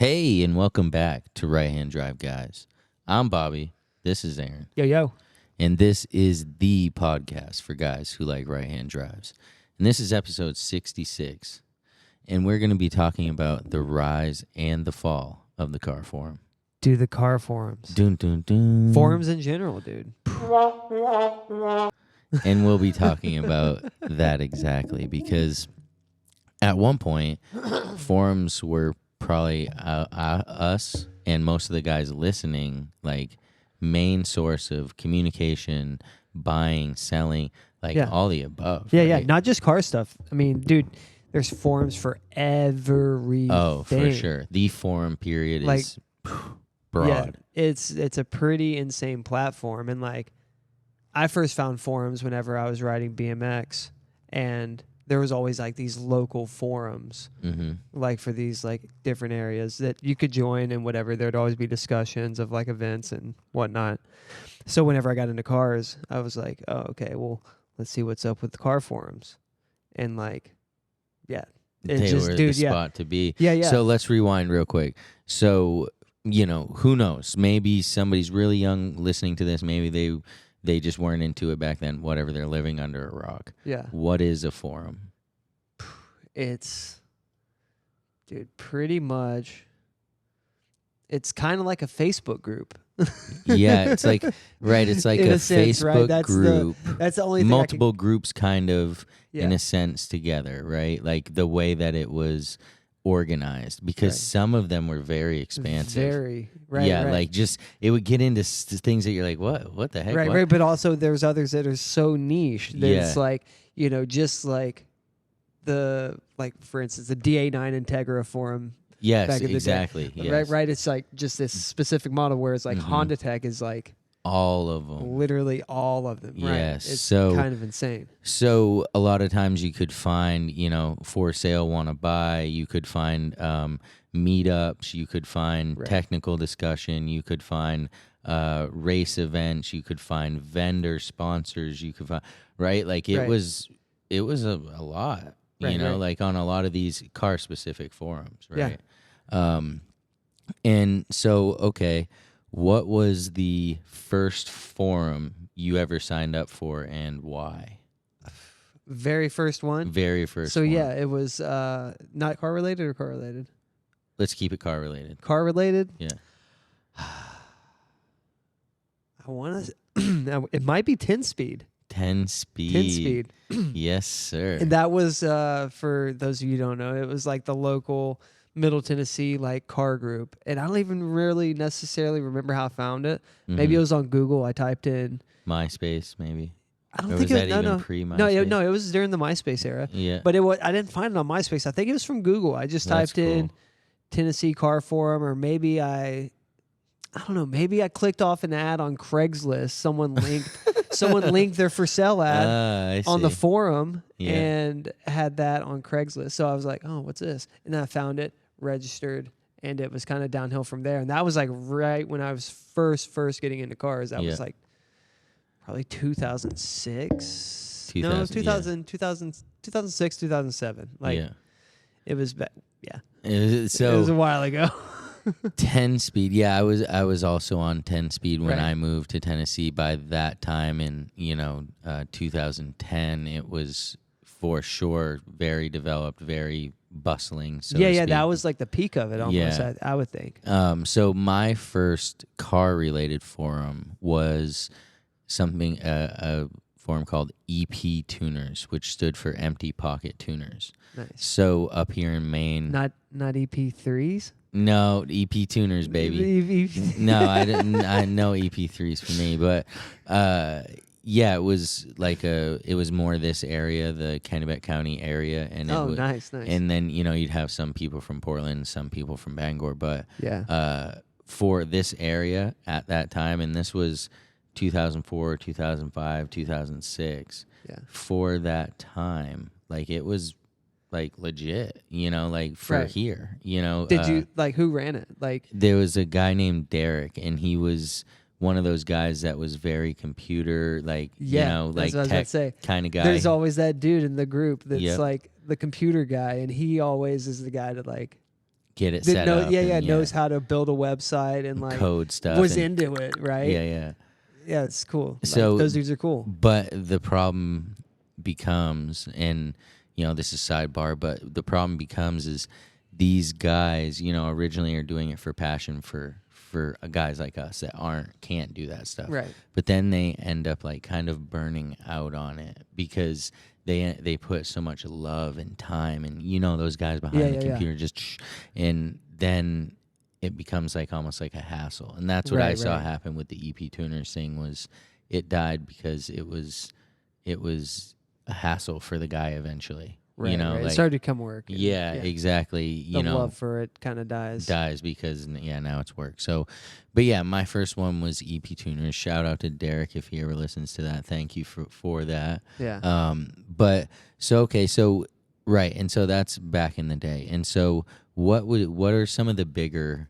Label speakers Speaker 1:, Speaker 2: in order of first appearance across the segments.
Speaker 1: Hey, and welcome back to Right Hand Drive, guys. I'm Bobby. This is Aaron.
Speaker 2: Yo.
Speaker 1: And this is the podcast for guys who like right hand drives. And this is episode 66. And we're going to be talking about the rise and the fall of the car forum.
Speaker 2: Do the car forums.
Speaker 1: Dun, dun, dun.
Speaker 2: Forums in general, dude.
Speaker 1: And we'll be talking about that exactly because at one point, forums were probably us and most of the guys listening, like, main source of communication, buying, selling, all the above.
Speaker 2: Yeah.
Speaker 1: Right?
Speaker 2: Not just car stuff. I mean, dude, there's forums for everything.
Speaker 1: Oh, for sure. The forum period is broad.
Speaker 2: Yeah, it's a pretty insane platform. And I first found forums whenever I was riding BMX, and there was always these local forums, for these different areas that you could join and whatever. There'd always be discussions of events and whatnot. So whenever I got into cars, I was like, oh, okay, well, let's see what's up with the car forums. And
Speaker 1: They were the spot to be.
Speaker 2: Yeah.
Speaker 1: So let's rewind real quick. So, who knows? Maybe somebody's really young listening to this. Maybe they just weren't into it back then. Whatever, they're living under a rock.
Speaker 2: Yeah.
Speaker 1: What is a forum?
Speaker 2: Pretty much, it's kind of like a Facebook group.
Speaker 1: Yeah, it's like a
Speaker 2: sense, right?
Speaker 1: Facebook group.
Speaker 2: That's the only thing.
Speaker 1: Multiple groups kind of, in a sense, together, right? Like the way that it was organized, because some of them were very expansive.
Speaker 2: Very, right.
Speaker 1: Yeah,
Speaker 2: right.
Speaker 1: It would get into things that you're like, what the heck?
Speaker 2: Right,
Speaker 1: what?
Speaker 2: right. But also there's others that are so niche that it's just for instance, the DA9 Integra forum.
Speaker 1: Yes, exactly. Yes.
Speaker 2: Right. It's just this specific model where it's Honda Tech is
Speaker 1: all of them.
Speaker 2: Literally all of them. Right?
Speaker 1: Yes.
Speaker 2: It's
Speaker 1: so
Speaker 2: kind of insane.
Speaker 1: So a lot of times you could find, for sale, want to buy. You could find meetups. You could find technical discussion. You could find race events. You could find vendor sponsors. You could find it was a lot. On a lot of these car specific forums. Right.
Speaker 2: Yeah.
Speaker 1: And so, okay, what was the first forum you ever signed up for and why?
Speaker 2: Very first one?
Speaker 1: Very first
Speaker 2: So,
Speaker 1: one.
Speaker 2: yeah, it was not car related or car related?
Speaker 1: Let's keep it car related.
Speaker 2: Car related?
Speaker 1: Yeah.
Speaker 2: I want to... It might be 10-speed.
Speaker 1: 10-speed.
Speaker 2: 10-speed.
Speaker 1: Yes, sir.
Speaker 2: And that was, for those of you who don't know, it was the local Middle Tennessee car group. And I don't even really necessarily remember how I found it. Maybe it was on Google. I typed in
Speaker 1: MySpace, maybe.
Speaker 2: I don't
Speaker 1: or
Speaker 2: think
Speaker 1: was
Speaker 2: it
Speaker 1: that
Speaker 2: was
Speaker 1: even pre-MySpace?
Speaker 2: No, it was during the MySpace era.
Speaker 1: Yeah.
Speaker 2: But I didn't find it on MySpace. I think it was from Google. I just typed in Tennessee Car Forum, or maybe I don't know. Maybe I clicked off an ad on Craigslist. Someone linked their for sale ad on the forum and had that on Craigslist. So I was like, oh, what's this? And then I found it, registered, and it was kind of downhill from there. And that was right when I was first getting into cars. That was probably 2006. No, 2006, 2007. It was it was a while ago.
Speaker 1: 10-speed. Yeah, I was also on 10-speed when I moved to Tennessee. By that time in 2010, it was for sure very developed, very bustling. So to speak.
Speaker 2: That was the peak of it almost. I would think.
Speaker 1: So my first car related forum was something a forum called EP Tuners, which stood for Empty Pocket Tuners.
Speaker 2: Nice.
Speaker 1: So up here in Maine,
Speaker 2: not EP3s.
Speaker 1: No, EP Tuners, baby. No, I didn't. I know EP3s for me, but it was it was more this area, the Kennebec County area, and
Speaker 2: nice.
Speaker 1: And then you'd have some people from Portland, some people from Bangor, but for this area at that time, and this was 2004, 2005, 2006.
Speaker 2: Yeah.
Speaker 1: For that time, it was legit, for here,
Speaker 2: Did you who ran it?
Speaker 1: There was a guy named Derek, and he was one of those guys that was very computer,
Speaker 2: that's what I was about to say.
Speaker 1: Kind of guy.
Speaker 2: There's always that dude in the group that's the computer guy, and he always is the guy that
Speaker 1: get it set up.
Speaker 2: Knows how to build a website and like
Speaker 1: code stuff.
Speaker 2: Was into it, right?
Speaker 1: Yeah.
Speaker 2: Yeah, it's cool.
Speaker 1: So
Speaker 2: like, those dudes are cool.
Speaker 1: But the problem becomes, and this is sidebar, but the problem becomes is these guys, originally are doing it for passion for guys like us that can't do that stuff.
Speaker 2: Right.
Speaker 1: But then they end up like kind of burning out on it because they put so much love and time and those guys behind the computer and then it becomes like almost like a hassle. And that's what I saw happen with the EP tuners thing. Was it died because it was a hassle for the guy eventually.
Speaker 2: Right,
Speaker 1: Like,
Speaker 2: it started to become work.
Speaker 1: Yeah, exactly.
Speaker 2: The love for it kind of dies
Speaker 1: because now it's work. So, but yeah, my first one was EP tuners. Shout out to Derek if he ever listens to that. Thank you for that.
Speaker 2: Yeah.
Speaker 1: But so right, and so that's back in the day. And so what are some of the bigger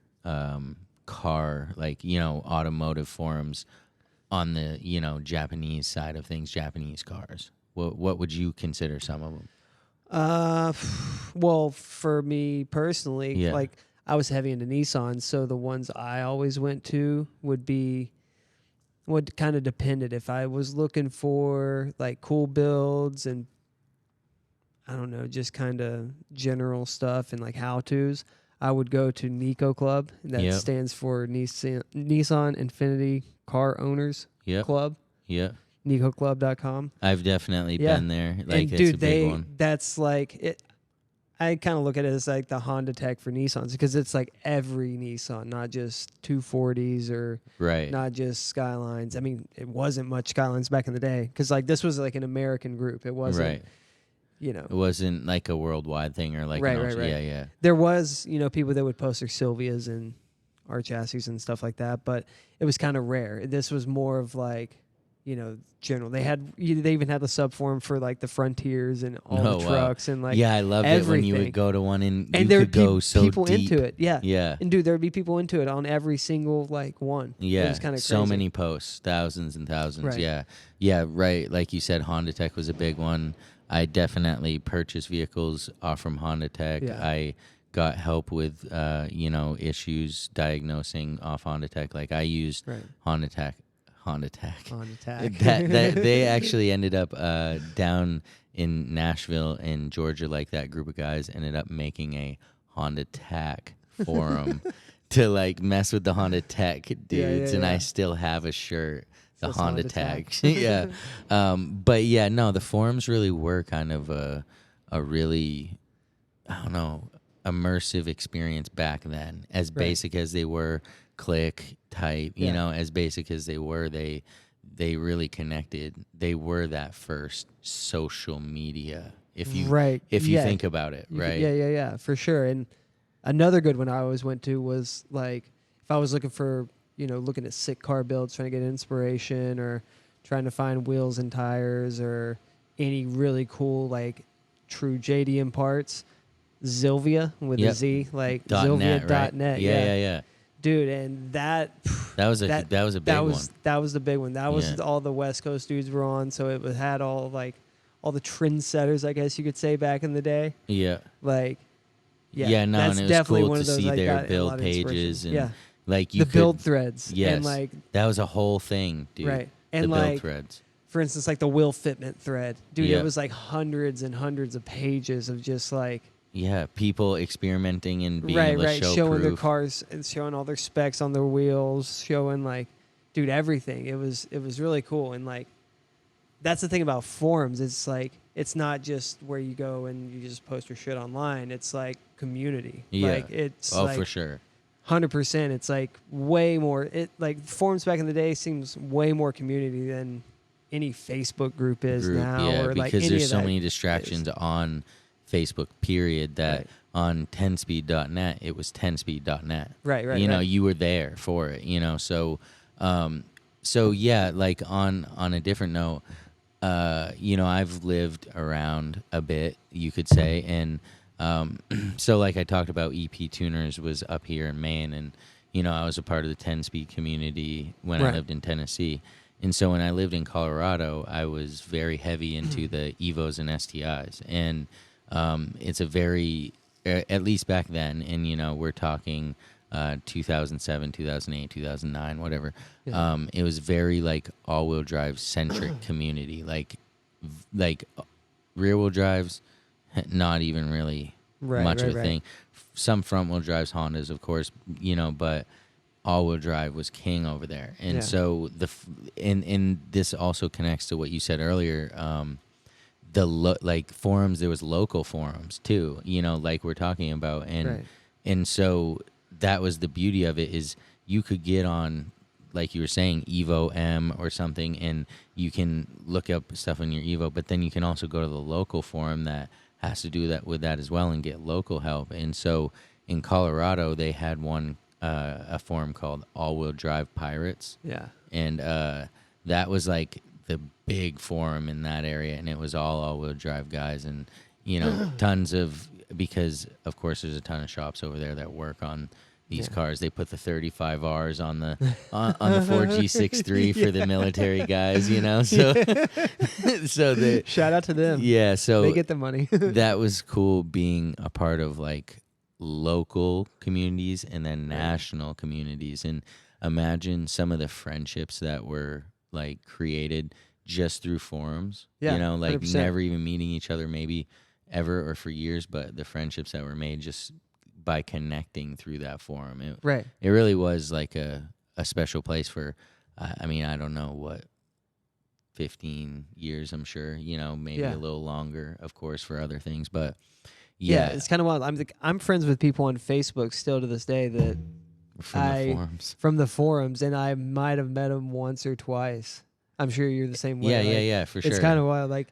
Speaker 1: car automotive forums on the Japanese side of things, Japanese cars? What would you consider some of them?
Speaker 2: Well, for me personally, like I was heavy into Nissan, so the ones I always went to would kind of depended. If I was looking for like cool builds and I don't know, just kind of general stuff and like how-tos, I would go to Nico Club. That stands for Nissan Infinity Car Owners Club.
Speaker 1: Yeah.
Speaker 2: NicoClub.com.
Speaker 1: I've definitely been there. Like,
Speaker 2: and
Speaker 1: it's
Speaker 2: dude,
Speaker 1: a big one.
Speaker 2: That's like it. I kind of look at it as like the Honda Tech for Nissans because it's like every Nissan, not just 240s or not just Skylines. I mean, it wasn't much Skylines back in the day because like this was like an American group. It wasn't, it wasn't
Speaker 1: like a worldwide thing or like
Speaker 2: right.
Speaker 1: Yeah.
Speaker 2: There was people that would post their Silvias and R chassis and stuff like that, but it was kind of rare. This was more of like general. They even had the subform for like the Frontiers and all the trucks and like
Speaker 1: I loved
Speaker 2: everything.
Speaker 1: It when you would go to one and you
Speaker 2: there
Speaker 1: could go so
Speaker 2: people
Speaker 1: deep
Speaker 2: into it.
Speaker 1: Yeah.
Speaker 2: And dude, there'd be people into it on every single like one.
Speaker 1: Yeah,
Speaker 2: it was kind of
Speaker 1: so many posts, thousands and thousands.
Speaker 2: Right.
Speaker 1: Yeah, right. Like you said, Honda Tech was a big one. I definitely purchased vehicles off from Honda Tech.
Speaker 2: Yeah.
Speaker 1: I got help with issues diagnosing off Honda Tech. Like I used Honda Tech. They actually ended up down in Nashville in Georgia. Like that group of guys ended up making a Honda Tech forum to like mess with the Honda Tech dudes, and I still have a shirt, the Honda Tech. Yeah, but yeah, no, the forums really were kind of a really, I don't know, immersive experience back then. As basic as they were. Click, type, as basic as they were, they really connected. They were that first social media, if you think about it, right?
Speaker 2: Yeah, for sure. And another good one I always went to was like if I was looking for, looking at sick car builds, trying to get inspiration or trying to find wheels and tires or any really cool like true JDM parts, Zilvia with a Z, like Zilvia.net.
Speaker 1: Yeah.
Speaker 2: Dude, and that
Speaker 1: was a big one.
Speaker 2: That was the big one. That was all the West Coast dudes were on, so it had all the trendsetters, I guess you could say, back in the day.
Speaker 1: Yeah.
Speaker 2: Like,
Speaker 1: and it was
Speaker 2: definitely
Speaker 1: cool
Speaker 2: one
Speaker 1: to
Speaker 2: of those
Speaker 1: see
Speaker 2: I
Speaker 1: their
Speaker 2: got
Speaker 1: build pages and like you
Speaker 2: the build threads.
Speaker 1: Yes,
Speaker 2: and like
Speaker 1: that was a whole thing, dude.
Speaker 2: Right, and
Speaker 1: the
Speaker 2: like
Speaker 1: build threads.
Speaker 2: For instance, like the wheel fitment thread, dude. It was like hundreds and hundreds of pages of just like.
Speaker 1: Yeah, people experimenting and being able to show
Speaker 2: showing
Speaker 1: proof.
Speaker 2: their cars and showing all their specs on their wheels, showing like, dude, everything. It was really cool, and like, that's the thing about forums. It's like it's not just where you go and you just post your shit online. It's like community.
Speaker 1: Yeah.
Speaker 2: Like it's
Speaker 1: for sure.
Speaker 2: 100%. It's like way more. It like forums back in the day seems way more community than any Facebook group is now.
Speaker 1: Yeah,
Speaker 2: or
Speaker 1: because
Speaker 2: like any
Speaker 1: there's
Speaker 2: of
Speaker 1: so
Speaker 2: that
Speaker 1: many distractions on Facebook, period, that on 10speed.net, it was 10speed.net.
Speaker 2: Right.
Speaker 1: You were there for it, so yeah, like on a different note, I've lived around a bit, you could say, and so like I talked about EP Tuners was up here in Maine, and, I was a part of the 10-speed community when I lived in Tennessee. And so when I lived in Colorado, I was very heavy into the Evos and STIs, and it's a very at least back then, and we're talking 2007, 2008, 2009, whatever.
Speaker 2: Yeah.
Speaker 1: It was very like all-wheel drive centric community, like rear-wheel drives, not even really much of a thing. Some front-wheel drives, Hondas, of course, but all-wheel drive was king over there. And so and this also connects to what you said earlier. Like forums, there was local forums too, like we're talking about, and so that was the beauty of it, is you could get on, like you were saying, Evo M or something, and you can look up stuff in your Evo, but then you can also go to the local forum that has to do that with that as well and get local help. And so in Colorado, they had a forum called All Wheel Drive Pirates.
Speaker 2: Yeah.
Speaker 1: And that was like the big forum in that area, and it was all wheel drive guys, and tons of, because of course there's a ton of shops over there that work on these cars. They put the 35Rs on the Ford G63 for the military guys, so so the
Speaker 2: shout out to them.
Speaker 1: Yeah, so
Speaker 2: they get the money.
Speaker 1: That was cool, being a part of like local communities and then national communities. And imagine some of the friendships that were like created just through forums, like 100%. Never even meeting each other maybe ever or for years, but the friendships that were made just by connecting through that forum. It really was like a special place for, I don't know what, 15 years, I'm sure, maybe a little longer, of course, for other things, but yeah,
Speaker 2: it's kind of wild. I'm friends with people on Facebook still to this day that from the forums, and I might have met them once or twice. I'm sure you're the same way.
Speaker 1: Yeah, for sure.
Speaker 2: It's kind of wild. Like,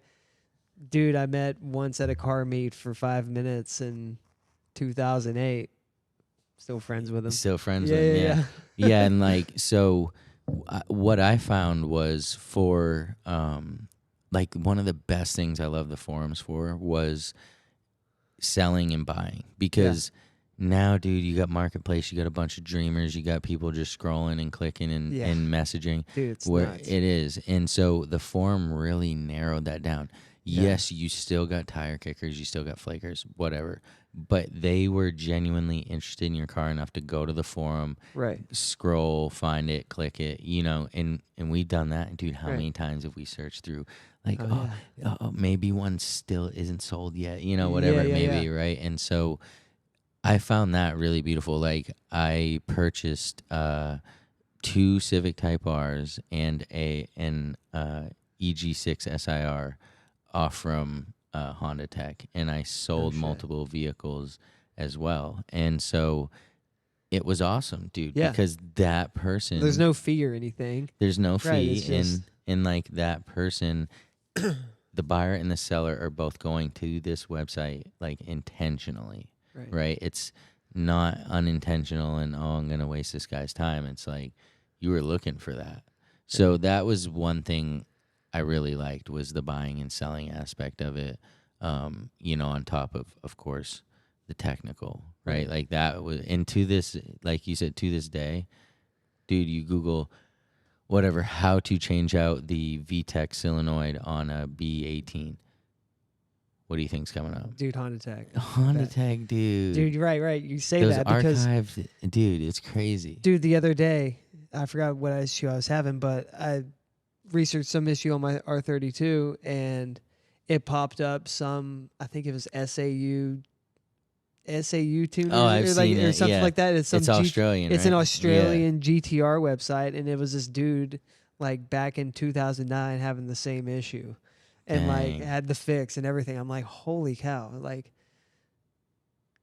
Speaker 2: dude, I met once at a car meet for 5 minutes in 2008. Still friends with him.
Speaker 1: Yeah, and like, so what I found was for like one of the best things I love the forums for was selling and buying, because now, dude, you got marketplace, you got a bunch of dreamers, you got people just scrolling and clicking and messaging.
Speaker 2: Dude, it's nuts.
Speaker 1: It is. And so the forum really narrowed that down. Yes, you still got tire kickers, you still got flakers, whatever, but they were genuinely interested in your car enough to go to the forum, scroll, find it, click it, and we've done that. Dude, how many times have we searched through, like, maybe one still isn't sold yet, whatever it may be, right? And so I found that really beautiful. Like, I purchased 2 Civic Type Rs and an EG6 SIR off from Honda Tech, and I sold multiple vehicles as well. And so it was awesome, dude, because that person,
Speaker 2: there's no fee or anything.
Speaker 1: There's no fee, and like that person, the buyer and the seller are both going to this website like intentionally, right? It's not unintentional and I'm going to waste this guy's time. It's like you were looking for that. So that was one thing I really liked, was the buying and selling aspect of it, on top of course, the technical, right? Like that was, and to this, like you said, to this day, dude, you Google whatever, how to change out the VTEC solenoid on a B18. What do you think's coming up?
Speaker 2: Dude, Honda Tech.
Speaker 1: Honda Tech, dude.
Speaker 2: Dude, you're right. You say
Speaker 1: those
Speaker 2: that because
Speaker 1: archived, dude, it's crazy.
Speaker 2: Dude, the other day, I forgot what issue I was having, but I researched some issue on my R32, and it popped up some, I think it was SAU tuner
Speaker 1: I've seen it,
Speaker 2: or something like that. It's
Speaker 1: Australian.
Speaker 2: It's
Speaker 1: right?
Speaker 2: an Australian GTR website, and it was this dude like back in 2009 having the same issue, and like had the fix and everything. I'm like, holy cow! Like,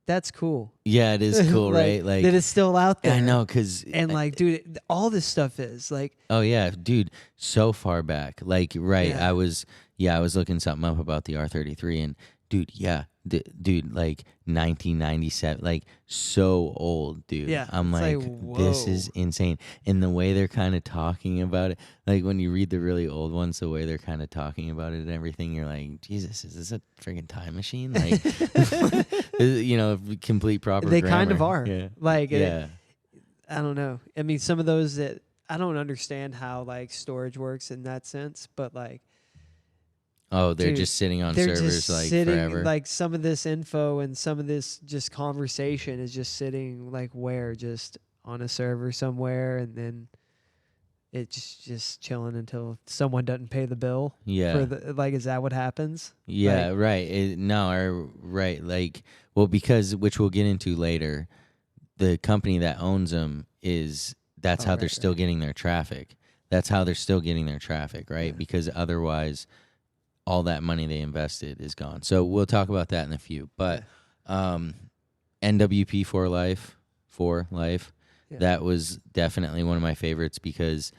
Speaker 2: that's cool.
Speaker 1: Yeah, it is cool, right? Like
Speaker 2: that it's still out there.
Speaker 1: I know, and
Speaker 2: like, dude, all this stuff is like.
Speaker 1: Oh yeah, dude, so far back. Like, right?
Speaker 2: Yeah.
Speaker 1: I was looking something up about the R33, and dude, dude, like 1997, like so old, dude.
Speaker 2: Yeah,
Speaker 1: I'm like this is insane. And the way they're kind of talking about it, like when you read the really old ones, the way they're kind of talking about it and everything, you're like, Jesus, is this a freaking time machine? Like, complete proper
Speaker 2: They
Speaker 1: grammar.
Speaker 2: kind of are.
Speaker 1: Yeah.
Speaker 2: Like,
Speaker 1: yeah.
Speaker 2: I don't know. I mean, some of those that I don't understand how like storage works in that sense, but like,
Speaker 1: Oh, they're
Speaker 2: Dude,
Speaker 1: just sitting on
Speaker 2: they're
Speaker 1: servers
Speaker 2: just
Speaker 1: like
Speaker 2: sitting
Speaker 1: forever.
Speaker 2: like some of this info and some of this just conversation is just sitting like where just on a server somewhere, and then it's just chilling until someone doesn't pay the bill.
Speaker 1: Yeah.
Speaker 2: For the like, is that what happens?
Speaker 1: Yeah,
Speaker 2: Like,
Speaker 1: right. Right. Like, well, because which we'll get into later, the company that owns them that's how they're still getting their traffic. That's how they're still getting their traffic, right?
Speaker 2: Yeah.
Speaker 1: Because otherwise, all that money they invested is gone. So we'll talk about that in a few. But NWP for life,
Speaker 2: Yeah.
Speaker 1: that was definitely one of my favorites because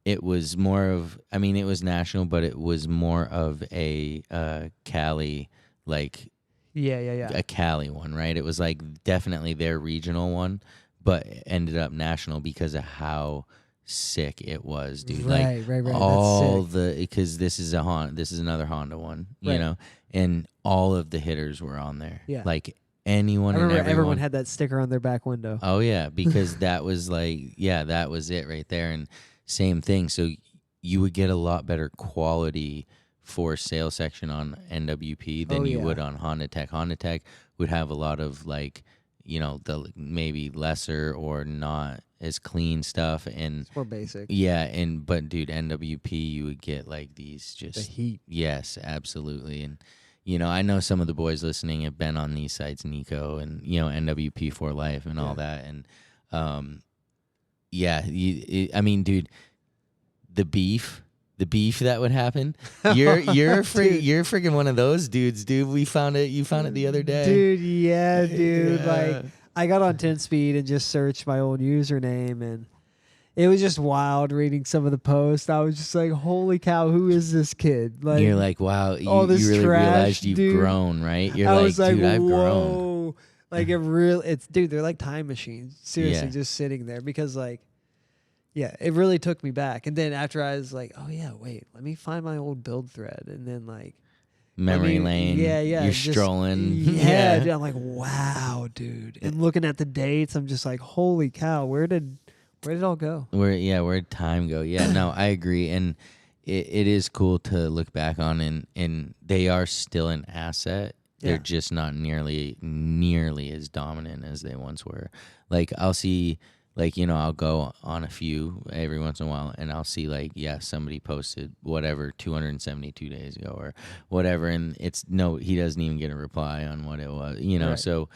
Speaker 1: it was more of, I mean, it was national, but it was more of a Cali, like
Speaker 2: yeah.
Speaker 1: a Cali one, right? It was like definitely their regional one, but it ended up national because of how sick it was, dude.
Speaker 2: Right.
Speaker 1: All
Speaker 2: That's sick.
Speaker 1: the, because this is another Honda one, you
Speaker 2: Right.
Speaker 1: know, and all of the hitters were on there.
Speaker 2: Yeah.
Speaker 1: Like anyone
Speaker 2: I
Speaker 1: and
Speaker 2: remember
Speaker 1: everyone.
Speaker 2: everyone had that sticker on their back window.
Speaker 1: Oh yeah, because that was like, yeah, that was it right there. And same thing. So you would get a lot better quality for sale section on NWP than you would on Honda Tech. Honda Tech would have a lot of like, you know, the maybe lesser or not as clean stuff, and
Speaker 2: It's more basic.
Speaker 1: yeah, but dude, NWP you would get like these just
Speaker 2: The heat.
Speaker 1: Yes, absolutely. And you know, I know some of the boys listening have been on these sites, Nico and, you know, NWP for life and all that. And yeah, I mean, dude, the beef that would happen. You're freaking one of those dudes, dude. You found it the other day.
Speaker 2: Dude, yeah, dude.
Speaker 1: Yeah.
Speaker 2: Like, I got on 10 speed and just searched my old username, and it was just wild reading some of the posts. I was just like, holy cow, who is this kid? Like,
Speaker 1: you're like, wow, you
Speaker 2: all this
Speaker 1: really
Speaker 2: trash,
Speaker 1: realized you've
Speaker 2: dude.
Speaker 1: grown, right? You're
Speaker 2: I
Speaker 1: like,
Speaker 2: was like,
Speaker 1: dude, I've grown.
Speaker 2: whoa. Like, dude, they're like time machines. Seriously, just sitting there because, like, yeah, it really took me back. And then after I was like, oh, yeah, wait, let me find my old build thread. And then, like,
Speaker 1: memory lane.
Speaker 2: Yeah.
Speaker 1: You're strolling.
Speaker 2: Yeah, dude, I'm like, wow, dude. And looking at the dates, I'm just like, holy cow, where did it all go?
Speaker 1: Where'd time go? Yeah, no, I agree. And it is cool to look back on, and they are still an asset. They're just not nearly as dominant as they once were. Like, I'll see, like, you know, I'll go on a few every once in a while, and I'll see, like, yeah, somebody posted whatever 272 days ago or whatever, and he doesn't even get a reply on what it was, you know. Right. So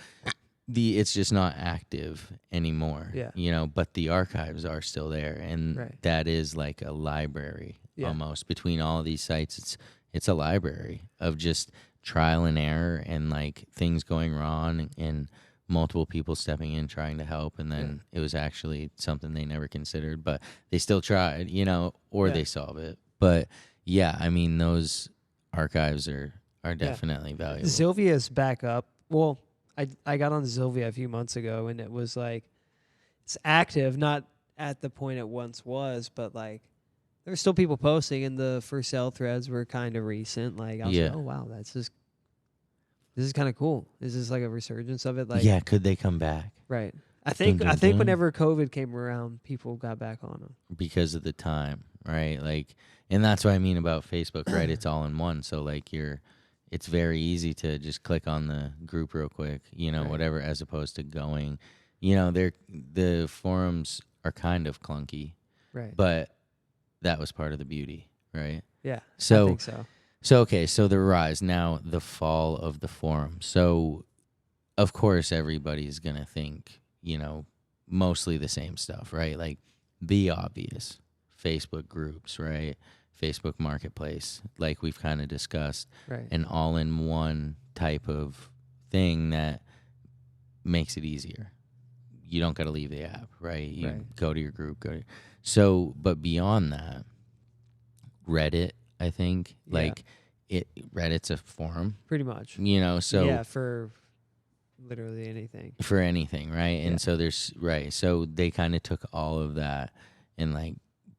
Speaker 1: it's just not active anymore.
Speaker 2: Yeah.
Speaker 1: You know, but the archives are still there, and that is like a library almost between all of these sites. It's a library of just trial and error and like things going wrong and multiple people stepping in trying to help, and then it was actually something they never considered, but they still tried, you know, or they solve it. But yeah, I mean, those archives are definitely valuable.
Speaker 2: Zilvia's back up. Well, I got on Zilvia a few months ago, and it was like, it's active, not at the point it once was, but like there were still people posting, and the for sale threads were kind of recent. Like, I was like, oh wow, this is kind of cool. Is this like a resurgence of it? Like,
Speaker 1: yeah, could they come back?
Speaker 2: Right. I think whenever COVID came around, people got back on them
Speaker 1: because of the time, right? Like, and that's what I mean about Facebook, right? It's all in one, so like it's very easy to just click on the group real quick, you know, whatever, as opposed to going, you know, the forums are kind of clunky,
Speaker 2: right?
Speaker 1: But that was part of the beauty, right?
Speaker 2: Yeah,
Speaker 1: so
Speaker 2: I think so.
Speaker 1: So, okay, so the rise, now the fall of the forum. So, of course, everybody's going to think, you know, mostly the same stuff, right? Like the obvious Facebook groups, right? Facebook Marketplace, like we've kind of discussed, an all-in-one type of thing that makes it easier. You don't got to leave the app, right? You go to your group, So, but beyond that, Reddit, I think, like Reddit's a forum,
Speaker 2: pretty much.
Speaker 1: You know, so
Speaker 2: yeah, for literally anything.
Speaker 1: For anything, right? And so there's so they kind of took all of that and like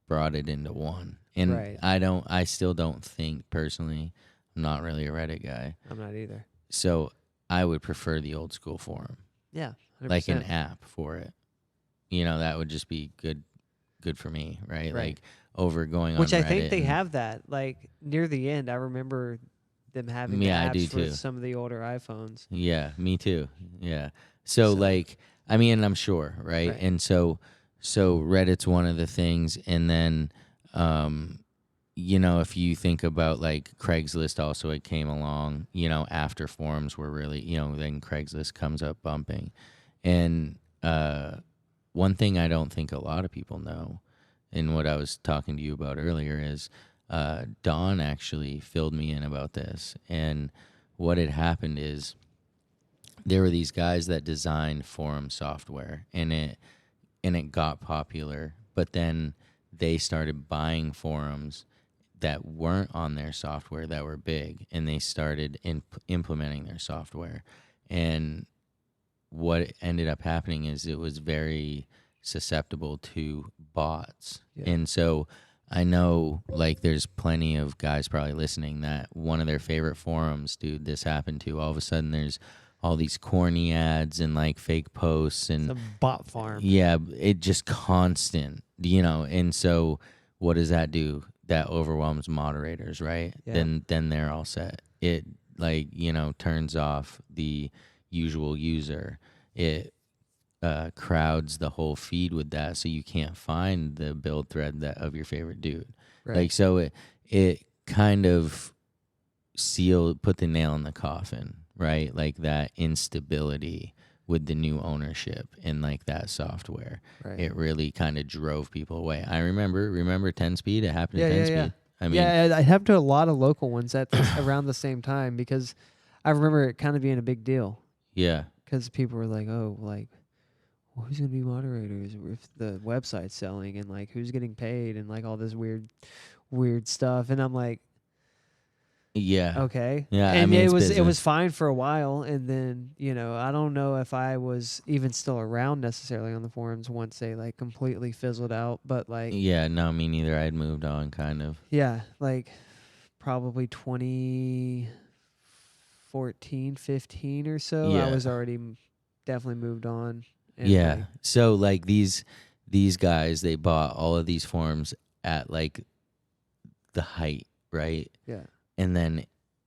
Speaker 1: brought it into one. And I still don't think personally, I'm not really a Reddit guy.
Speaker 2: I'm not either.
Speaker 1: So I would prefer the old school forum.
Speaker 2: Yeah, 100%.
Speaker 1: Like an app for it. You know, that would just be good good for me, right?
Speaker 2: Right.
Speaker 1: Like over going
Speaker 2: Which
Speaker 1: on
Speaker 2: I
Speaker 1: Reddit.
Speaker 2: think they have that. Like near the end, I remember them having the
Speaker 1: Yeah, I do
Speaker 2: apps for
Speaker 1: too.
Speaker 2: some of the older iPhones.
Speaker 1: Yeah, me too. Yeah. So
Speaker 2: So-
Speaker 1: like, I mean, I'm sure, right?
Speaker 2: Right.
Speaker 1: And so Reddit's one of the things, and then, if you think about like Craigslist, also it came along, after forums were really, then Craigslist comes up bumping, and one thing I don't think a lot of people know, and what I was talking to you about earlier is, Dawn actually filled me in about this, and what had happened is there were these guys that designed forum software, and it got popular, but then they started buying forums that weren't on their software that were big, and they started implementing their software. And what ended up happening is it was very susceptible to bots.
Speaker 2: Yeah.
Speaker 1: And so I know, like, there's plenty of guys probably listening that one of their favorite forums, dude, this happened to. All of a sudden there's all these corny ads and like fake posts and
Speaker 2: It's a bot farm.
Speaker 1: yeah, it just constant, and so what does that do? That overwhelms moderators, right?
Speaker 2: Yeah.
Speaker 1: Then they're all set. It like, turns off the usual user. It crowds the whole feed with that, so you can't find the build thread of your favorite dude.
Speaker 2: Right.
Speaker 1: Like, so it kind of put the nail in the coffin, right? Like that instability with the new ownership and like that software.
Speaker 2: Right.
Speaker 1: It really kind of drove people away. I remember 10 speed. It happened to 10 speed.
Speaker 2: Yeah.
Speaker 1: I mean,
Speaker 2: I happened to a lot of local ones at around the same time, because I remember it kind of being a big deal,
Speaker 1: yeah,
Speaker 2: because people were like, oh, like, well, who's going to be moderators if the website's selling, and like who's getting paid, and like all this weird stuff. And I'm like,
Speaker 1: yeah,
Speaker 2: okay.
Speaker 1: yeah.
Speaker 2: And
Speaker 1: I mean,
Speaker 2: it
Speaker 1: it's
Speaker 2: was
Speaker 1: business.
Speaker 2: fine for a while, and then I don't know if I was even still around necessarily on the forums once they like completely fizzled out, but like
Speaker 1: Yeah, no, me neither. I'd moved on, kind of.
Speaker 2: yeah, like probably 2014, 15 or so.
Speaker 1: Yeah.
Speaker 2: I was already definitely moved on. And
Speaker 1: Yeah.
Speaker 2: like,
Speaker 1: So like these guys, they bought all of these forms at like the height, right?
Speaker 2: yeah,
Speaker 1: And then,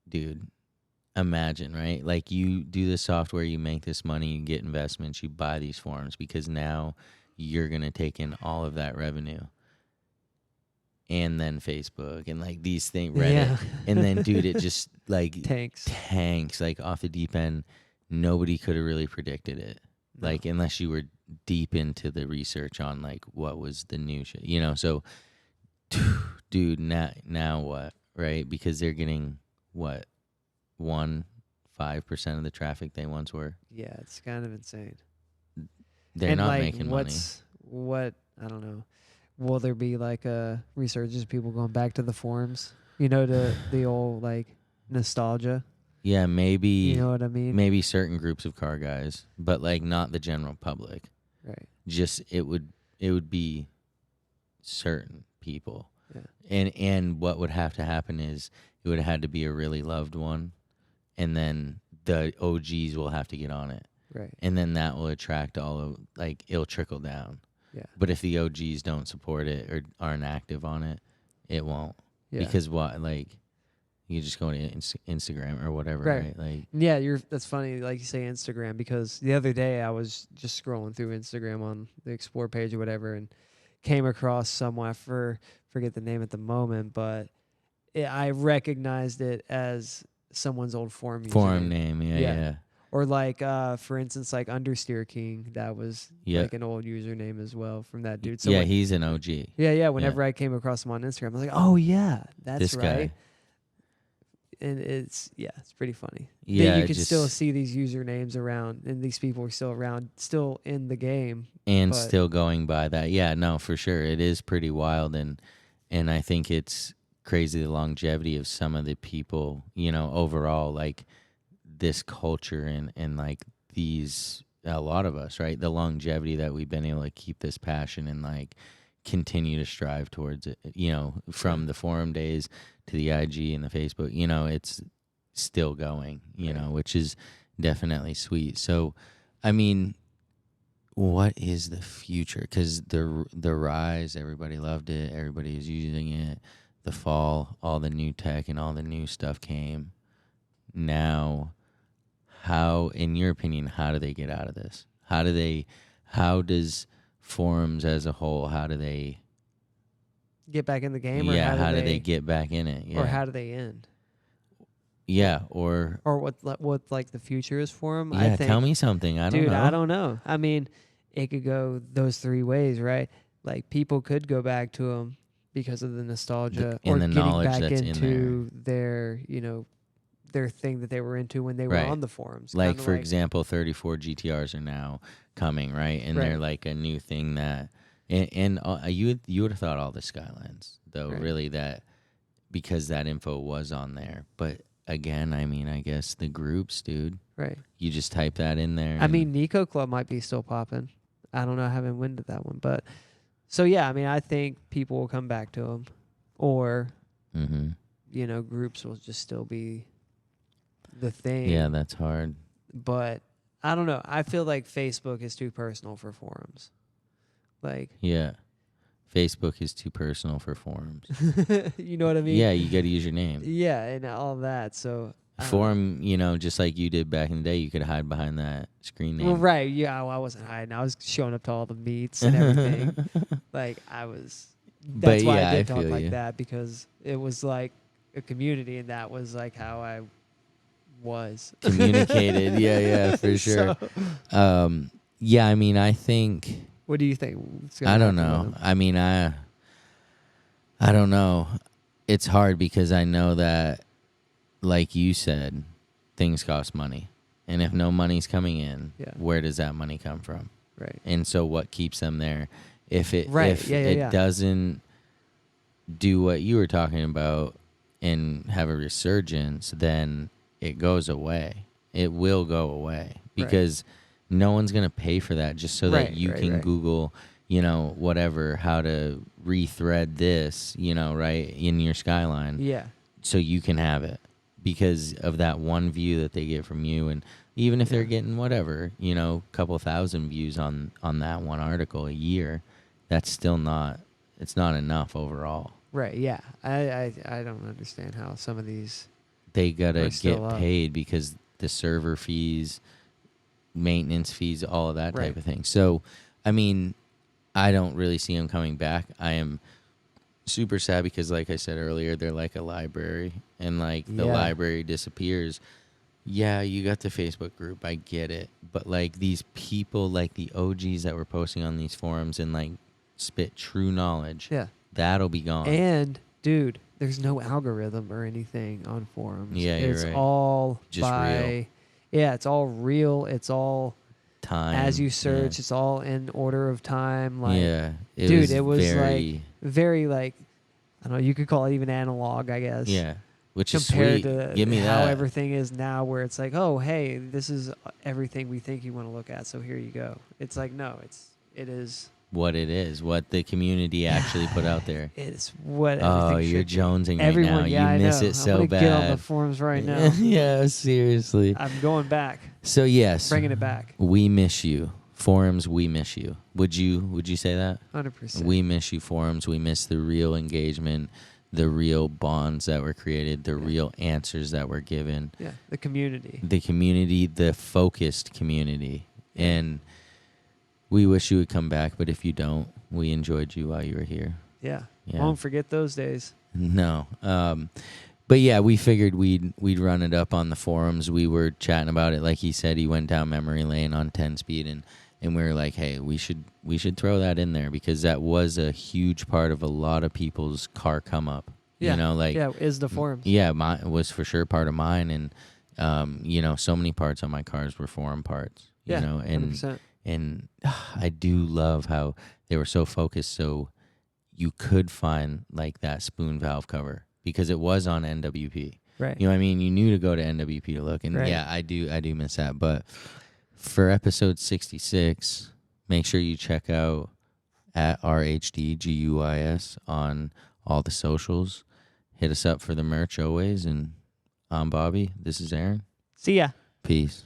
Speaker 1: dude, imagine, right? Like you do the software, you make this money, you get investments, you buy these forms because now you're going to take in all of that revenue. And then Facebook and like these things, Reddit.
Speaker 2: Yeah.
Speaker 1: And then, dude, it just like
Speaker 2: tanks
Speaker 1: like off the deep end. Nobody could have really predicted it.
Speaker 2: No.
Speaker 1: Like, unless you were deep into the research on like what was the new shit, so dude, now what, right? Because they're getting what, 5% of the traffic they once were.
Speaker 2: Yeah, it's kind of insane.
Speaker 1: They're
Speaker 2: and
Speaker 1: not
Speaker 2: like,
Speaker 1: making money.
Speaker 2: What I don't know. Will there be like a resurgence of people going back to the forums? To the old like nostalgia.
Speaker 1: Yeah, maybe.
Speaker 2: You know what I mean?
Speaker 1: Maybe certain groups of car guys, but like not the general public.
Speaker 2: Right.
Speaker 1: Just it would be certain people.
Speaker 2: Yeah.
Speaker 1: And what would have to happen is it would have had to be a really loved one, and then the OGs will have to get on it.
Speaker 2: Right.
Speaker 1: And then that will attract all of, like, it'll trickle down.
Speaker 2: Yeah.
Speaker 1: But if the OGs don't support it or aren't active on it, it won't.
Speaker 2: Yeah.
Speaker 1: Because what, like, you just go to Instagram or whatever, right? Like,
Speaker 2: yeah, that's funny. Like you say Instagram, because the other day I was just scrolling through Instagram on the Explore page or whatever, and came across someone. I forget the name at the moment, but I recognized it as someone's old forum
Speaker 1: name. Yeah.
Speaker 2: Or like, for instance, like Understeer King, that was like an old username as well from that dude. So
Speaker 1: yeah, he's an OG.
Speaker 2: Yeah. Whenever I came across him on Instagram, I was like, oh yeah, that's
Speaker 1: this
Speaker 2: right.
Speaker 1: Guy.
Speaker 2: And it's pretty funny.
Speaker 1: Yeah,
Speaker 2: you can still see these usernames around, and these people are still around, still in the game,
Speaker 1: and still going by that. Yeah, no, for sure, it is pretty wild, and I think it's crazy the longevity of some of the people. Overall, like this culture and like these, a lot of us, right? The longevity that we've been able to keep this passion and like continue to strive towards it. From the forum days to the IG and the Facebook, it's still going, which is definitely sweet. So, I mean, what is the future? Because the rise, everybody loved it. Everybody is using it. The fall, all the new tech and all the new stuff came. Now, how, in your opinion, how do they get out of this? How does forums as a whole, how do they
Speaker 2: get back in the game?
Speaker 1: Yeah,
Speaker 2: or
Speaker 1: how do they get back in it? Yeah.
Speaker 2: Or how do they end?
Speaker 1: Yeah, or
Speaker 2: what like the future is for them.
Speaker 1: Yeah,
Speaker 2: I think,
Speaker 1: tell me something. I don't know.
Speaker 2: I don't know. I mean, it could go those three ways, right? Like people could go back to them because of the nostalgia
Speaker 1: and
Speaker 2: or
Speaker 1: the
Speaker 2: getting
Speaker 1: knowledge
Speaker 2: back
Speaker 1: that's
Speaker 2: into their, their thing that they were into when they were
Speaker 1: Right.
Speaker 2: on the forums.
Speaker 1: Like,
Speaker 2: Kinda
Speaker 1: for example, 34 GTRs are now coming, right? And they're
Speaker 2: Right.
Speaker 1: like a new thing that, and you would have thought all the Skylines, though,
Speaker 2: Right.
Speaker 1: really, that because that info was on there. But again, I mean, I guess the groups, dude.
Speaker 2: Right.
Speaker 1: You just type that in there.
Speaker 2: I mean, Nico Club might be still popping. I don't know. I haven't went to that one, but so yeah. I mean, I think people will come back to them, or groups will just still be the thing.
Speaker 1: Yeah, that's hard.
Speaker 2: But I don't know. I feel like Facebook is too personal for forums. Like,
Speaker 1: yeah, Facebook is too personal for forums.
Speaker 2: you know what I mean?
Speaker 1: Yeah, you got to use your name.
Speaker 2: Yeah, and all that. So
Speaker 1: Forum, just like you did back in the day, you could hide behind that screen name.
Speaker 2: Well, right. Yeah, well, I wasn't hiding. I was showing up to all the meets and everything. Like I was. That's why I did talk like that, because it was like a community, and that was like how I was
Speaker 1: communicated. Yeah, for sure.
Speaker 2: So,
Speaker 1: yeah, I mean, I think.
Speaker 2: What do you think?
Speaker 1: I don't know. I mean, I don't know. It's hard because I know that, like you said, things cost money. And if no money's coming in, where does that money come from?
Speaker 2: Right.
Speaker 1: And so what keeps them there? If it doesn't do what you were talking about and have a resurgence, then it goes away. It will go away because no one's going to pay for that just so that you can Google, whatever, how to rethread this, right, in your Skyline.
Speaker 2: Yeah.
Speaker 1: So you can have it because of that one view that they get from you. And even if they're getting whatever, a couple thousand views on that one article a year, that's still not, it's not enough overall.
Speaker 2: Right, yeah. I don't understand how some of these
Speaker 1: they gotta get paid because the server fees, maintenance fees, all of that type of thing. So, I mean, I don't really see them coming back. I am super sad because, like I said earlier, they're like a library, and like the library disappears. Yeah, you got the Facebook group. I get it. But like these people, like the OGs that were posting on these forums and like spit true knowledge, that'll be gone.
Speaker 2: And, dude, there's no algorithm or anything on forums.
Speaker 1: Yeah,
Speaker 2: it's all
Speaker 1: just real.
Speaker 2: Yeah, it's all real. It's all
Speaker 1: time.
Speaker 2: As you search, it's all in order of time. Like,
Speaker 1: it was
Speaker 2: very like, I don't know, you could call it even analog, I guess.
Speaker 1: Yeah. Which is
Speaker 2: compared
Speaker 1: sweet.
Speaker 2: to
Speaker 1: Give me
Speaker 2: how
Speaker 1: that.
Speaker 2: everything is now, where it's like, oh, hey, this is everything we think you want to look at, so here you go. It's like, no, it is
Speaker 1: what it is, what the community actually put out there.
Speaker 2: It's what.
Speaker 1: Oh, you're jonesing right
Speaker 2: Everyone,
Speaker 1: now.
Speaker 2: Yeah,
Speaker 1: you miss
Speaker 2: I know.
Speaker 1: it so
Speaker 2: I'm
Speaker 1: bad.
Speaker 2: Get on the forums right now.
Speaker 1: Yeah, seriously.
Speaker 2: I'm going back.
Speaker 1: So yes,
Speaker 2: bringing it back.
Speaker 1: We miss you, forums. We miss you. Would you say that?
Speaker 2: 100%.
Speaker 1: We miss you, forums. We miss the real engagement, the real bonds that were created, the real answers that were given.
Speaker 2: Yeah, the community.
Speaker 1: The community, the focused community. And we wish you would come back, but if you don't, we enjoyed you while you were here.
Speaker 2: Yeah. Won't forget those days.
Speaker 1: No. But yeah, we figured we'd run it up on the forums. We were chatting about it. Like he said, he went down memory lane on 10-speed, and we were like, hey, we should throw that in there because that was a huge part of a lot of people's car come up.
Speaker 2: Yeah.
Speaker 1: Is
Speaker 2: the forums.
Speaker 1: Yeah, it was for sure part of mine, and so many parts on my cars were forum parts.
Speaker 2: Yeah,
Speaker 1: 100%. And I do love how they were so focused, so you could find like that spoon valve cover because it was on NWP.
Speaker 2: Right.
Speaker 1: You know what I mean? You knew to go to NWP to look. And yeah, I do miss that. But for episode 66, make sure you check out at RHDGUIS on all the socials. Hit us up for the merch always. And I'm Bobby. This is Aaron.
Speaker 2: See ya.
Speaker 1: Peace.